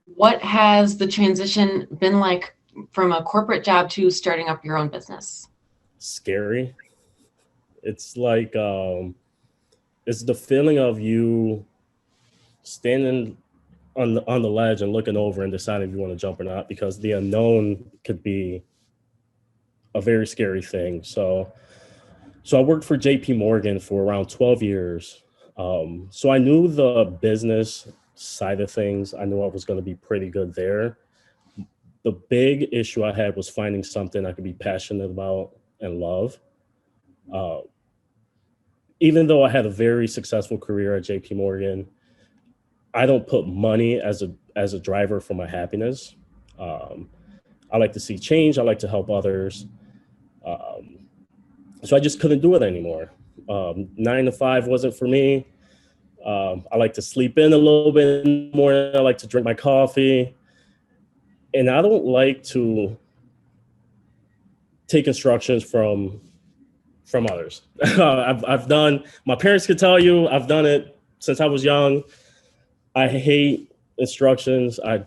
What has the transition been like from a corporate job to starting up your own business? Scary. It's like it's the feeling of you standing on the ledge and looking over and deciding if you want to jump or not, because the unknown could be a very scary thing. So I worked for JP Morgan for around 12 years. So I knew the business side of things. I knew I was going to be pretty good there. The big issue I had was finding something I could be passionate about and love. Uh, Even though I had a very successful career at JP Morgan, I don't put money as a driver for my happiness. Um, I like to see change. I like to help others. Um, so I just couldn't do it anymore. 9 to 5 wasn't for me. I like to sleep in a little bit in the morning. I like to drink my coffee, and I don't like to take instructions from others. I've done. My parents could tell you I've done it since I was young. I hate instructions. I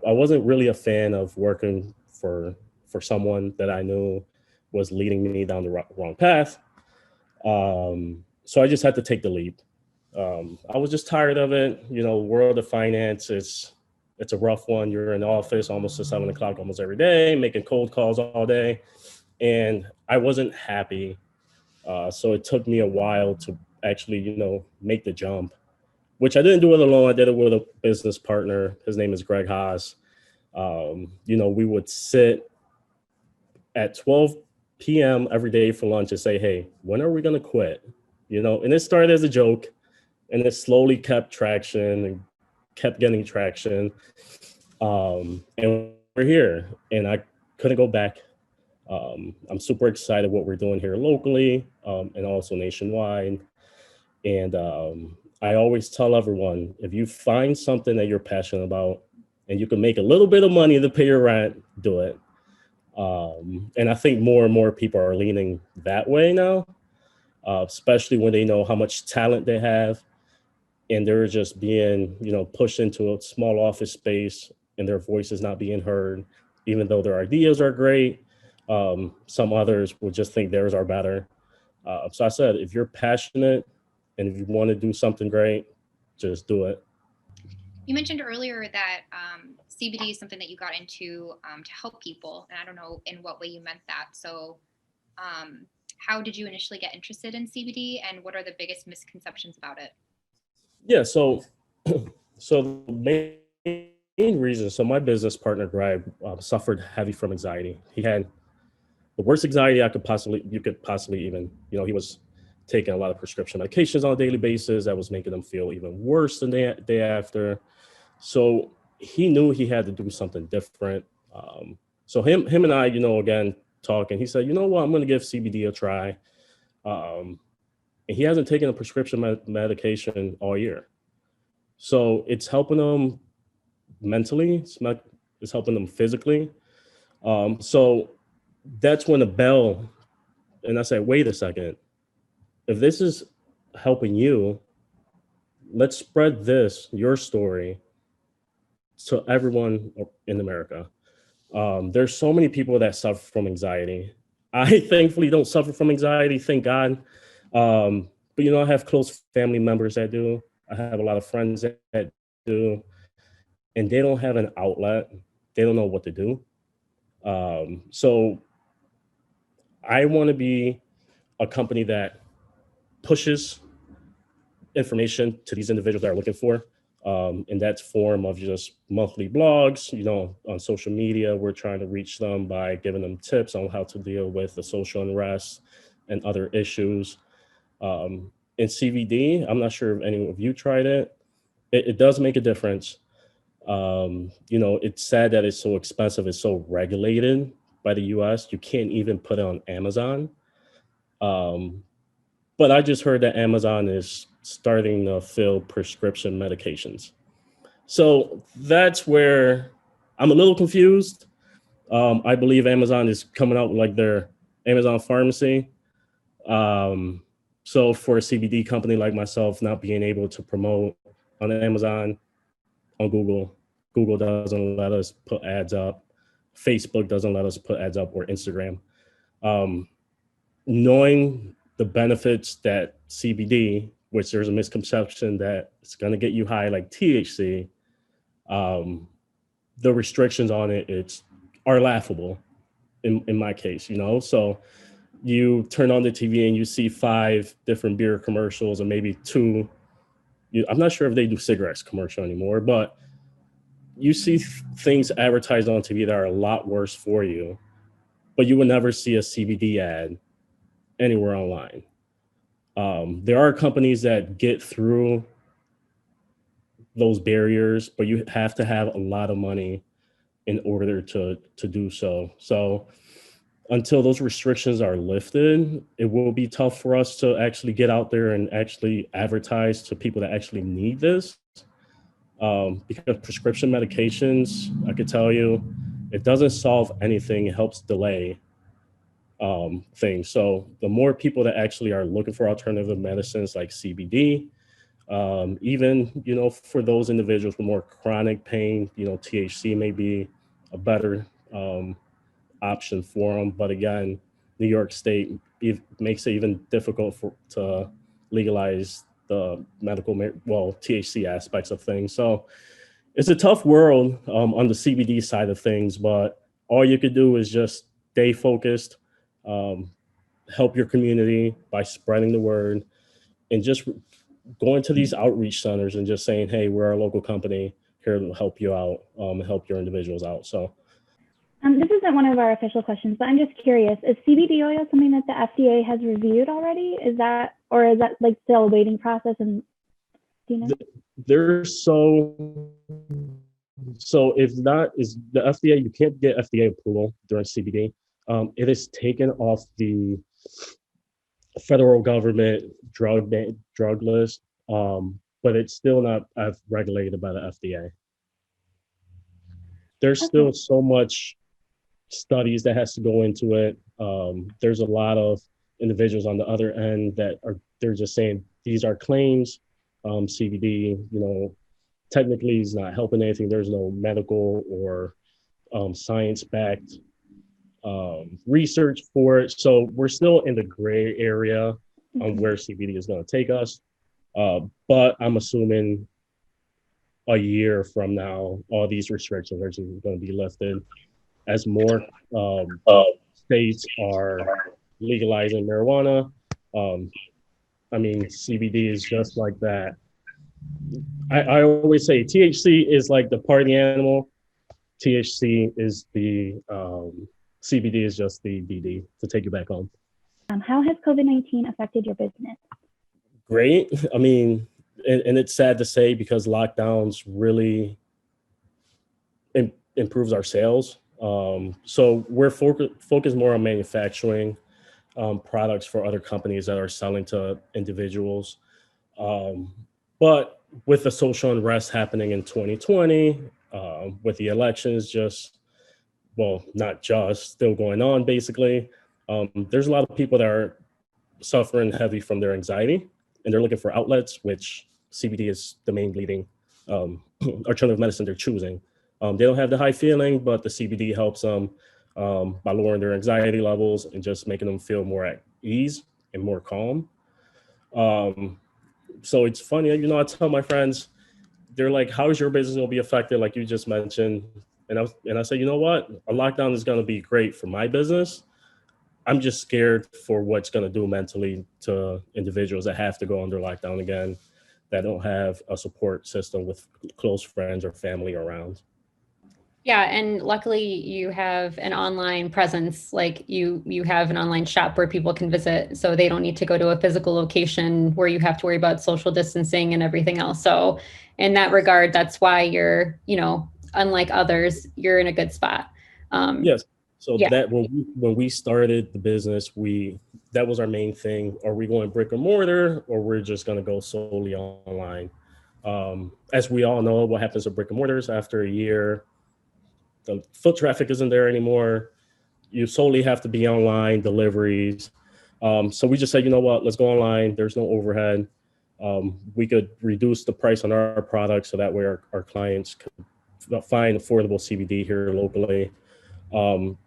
wasn't really a fan of working for someone that I knew was leading me down the wrong path. So I just had to take the leap. I was just tired of it. You know, world of finance. It's a rough one. You're in the office almost to 7 o'clock almost every day, making cold calls all day, and I wasn't happy. So it took me a while to actually, make the jump, which I didn't do it alone. I did it with a business partner. His name is Greg Haas. We would sit at 12 p.m. every day for lunch and say, "Hey, when are we going to quit?" And it started as a joke, and it slowly kept traction and kept getting traction. And we're here, and I couldn't go back. I'm super excited what we're doing here locally, and also nationwide. And I always tell everyone, if you find something that you're passionate about and you can make a little bit of money to pay your rent, do it. And I think more and more people are leaning that way now, especially when they know how much talent they have and they're just being, pushed into a small office space and their voice is not being heard, even though their ideas are great. Some others will just think theirs are better. So I said, if you're passionate and if you want to do something great, just do it. You mentioned earlier that CBD is something that you got into to help people, and I don't know in what way you meant that. So, how did you initially get interested in CBD, and what are the biggest misconceptions about it? Yeah. So the main reason. So my business partner Greg suffered heavy from anxiety. He had the worst anxiety you could possibly even. He was taking a lot of prescription medications on a daily basis that was making him feel even worse the day after. So he knew he had to do something different. So him and I, again talking, he said, you know what, I'm going to give CBD a try. Um, and he hasn't taken a prescription medication all year. So it's helping him mentally, it's helping him physically. So that's when the bell, and I said, wait a second, if this is helping you, let's spread your story, to everyone in America. There's so many people that suffer from anxiety. I thankfully don't suffer from anxiety, thank God. But I have close family members that do. I have a lot of friends that do, and they don't have an outlet. They don't know what to do. So I want to be a company that pushes information to these individuals that are looking for. And that's form of just monthly blogs, on social media. We're trying to reach them by giving them tips on how to deal with the social unrest and other issues. In CBD, I'm not sure if any of you tried it. It does make a difference. It's sad that it's so expensive. It's so regulated by the US. You can't even put it on Amazon. Um, but I just heard that Amazon is starting to fill prescription medications. So that's where I'm a little confused. I believe Amazon is coming out with like their Amazon pharmacy. Um, so for a CBD company like myself, not being able to promote on Amazon, on Google, Google doesn't let us put ads up. Facebook doesn't let us put ads up, or Instagram. Um, Knowing the benefits that CBD, which there's a misconception that it's going to get you high like THC, um, the restrictions on it are laughable in my case, So you turn on the TV and you see 5 different beer commercials and maybe 2. I'm not sure if they do cigarettes commercial anymore, but you see things advertised on TV that are a lot worse for you, but you would never see a CBD ad anywhere online. There are companies that get through those barriers, but you have to have a lot of money in order to do so. So until those restrictions are lifted, it will be tough for us to actually get out there and actually advertise to people that actually need this. Because prescription medications, I could tell you, it doesn't solve anything. It helps delay things. So the more people that actually are looking for alternative medicines like CBD, even, for those individuals with more chronic pain, THC may be a better option for them. But again, New York State makes it even difficult to legalize the THC aspects of things. So it's a tough world on the CBD side of things, but all you could do is just stay focused, um, help your community by spreading the word, and just going to these outreach centers and just saying, hey, we're a local company here to help you out, help your individuals out. So this isn't one of our official questions, but I'm just curious, is CBD oil something that the FDA has reviewed already? Is that like still a waiting process? And do you know? They're so if not, is the FDA, you can't get FDA approval during CBD. It is taken off the federal government drug list, but it's still not regulated by the FDA. There's still so much studies that has to go into it. There's a lot of individuals on the other end they're just saying these are claims. CBD, technically is not helping anything. There's no medical or science-backed research for it. So we're still in the gray area on where CBD is going to take us. But I'm assuming a year from now, all these restrictions are going to be lifted as more states are legalizing marijuana. CBD is just like that. I always say THC is like the party animal. THC is the CBD is just the DD to take you back home. How has COVID-19 affected your business? Great. And it's sad to say because lockdowns really improves our sales. So we're focused more on manufacturing products for other companies that are selling to individuals. But with the social unrest happening in 2020, with the elections still going on, basically, there's a lot of people that are suffering heavy from their anxiety, and they're looking for outlets, which CBD is the main leading alternative medicine they're choosing. They don't have the high feeling, but the CBD helps them by lowering their anxiety levels and just making them feel more at ease and more calm. So it's funny, I tell my friends, they're like, how is your business going to be affected? Like you just mentioned. And I say, you know what? A lockdown is going to be great for my business. I'm just scared for what's going to do mentally to individuals that have to go under lockdown again, that don't have a support system with close friends or family around. Yeah, and luckily you have an online presence, like you have an online shop where people can visit, so they don't need to go to a physical location where you have to worry about social distancing and everything else. So in that regard, that's why you're, unlike others, you're in a good spot. Yes. So that when we started the business, that was our main thing. Are we going brick and mortar, or we're just going to go solely online? As we all know, what happens with brick and mortars after a year, the foot traffic isn't there anymore. You solely have to be online, deliveries. So we just said, you know what, let's go online. There's no overhead. We could reduce the price on our products so that way our clients could find affordable CBD here locally.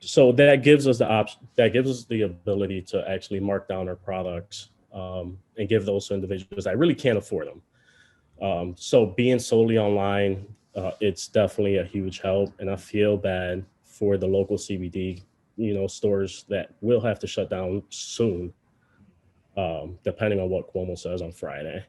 So that gives us the option, that gives us the ability to actually mark down our products and give those to individuals that really can't afford them. So being solely online, it's definitely a huge help, and I feel bad for the local CBD, stores that will have to shut down soon, depending on what Cuomo says on Friday.